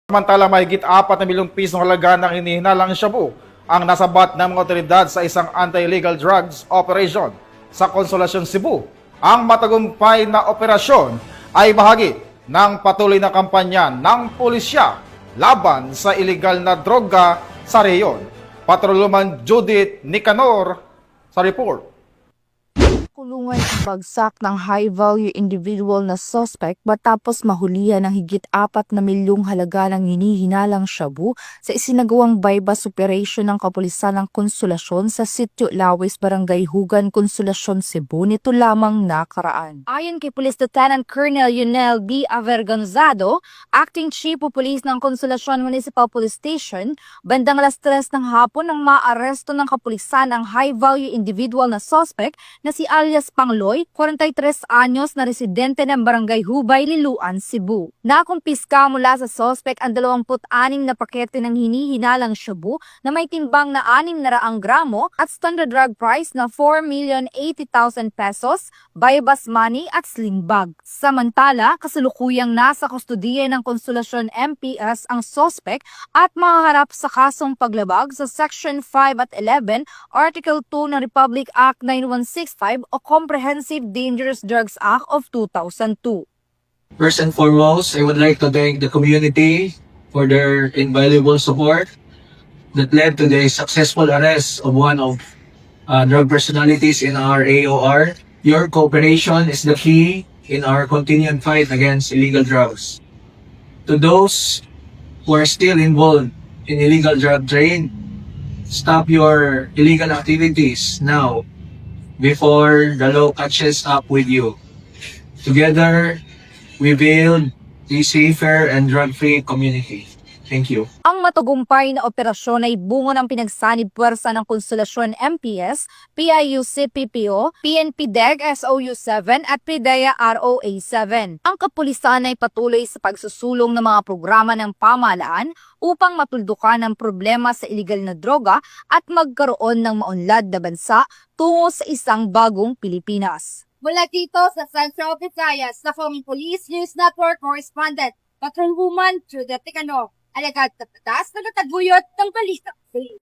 Samantala, mahigit 4 na milyong pisong halaga ng hinihinalang shabu ang nasabat ng mga otoridad sa isang anti-illegal drugs operation sa Consolacion, Cebu. Ang matagumpay na operasyon ay bahagi ng patuloy na kampanya ng pulisya laban sa illegal na droga sa rehiyon. Patrolman Judith Nicanor sa report. Kulungan ang bagsak ng high-value individual na suspect matapos mahulihan ng higit 4 na milyong halaga ng hinihinalang shabu sa isinagawang bypass operation ng kapulisan ng Konsolasyon sa Sitio Lawis, Barangay Hugan, Konsolasyon, Cebu nito lamang nakaraan. Ayon kay Police Lieutenant Colonel Yunel B. Avergonzado, Acting Chief of Police ng Konsolasyon Municipal Police Station, bandang alas 3 ng hapon nang maaresto ng kapulisan ang high-value individual na suspect na si alias Pangloy, 43 anyos na residente ng Barangay Hubay, Liloan, Cebu. Nakumpiska mula sa suspect ang 26 na pakete ng hinihinalang shabu na may timbang na 600 gramo at standard drug price na 4,080,000 pesos, bypass money at sling bag. Samantala, kasalukuyang nasa kustudiya ng Konsolasyon MPS ang suspect at makaharap sa kasong paglabag sa Section 5 at 11, Article 2 ng Republic Act 9165 o Comprehensive Dangerous Drugs Act of 2002. First and foremost, I would like to thank the community for their invaluable support that led to the successful arrest of one of drug personalities in our AOR. Your cooperation is the key in our continued fight against illegal drugs. To those who are still involved in illegal drug trade, stop your illegal activities now before the law catches up with you. Together, we build a safer and drug-free community. Thank you. Ang matagumpay na operasyon ay bunga ng pinagsanib puwersa ng Konsolasyon MPS, PIUC-PPO, PNP-DEG SOU-7 at PIDEA ROA-7. Ang kapulisan ay patuloy sa pagsusulong ng mga programa ng pamahalaan upang matuldukan ang problema sa iligal na droga at magkaroon ng maunlad na bansa tungo sa isang bagong Pilipinas. Mula dito sa Central Visayas, sa Philippine Police News Network Correspondent, Patrolwoman Judith Nicanor, alagad na patas na nataguyot ng balita.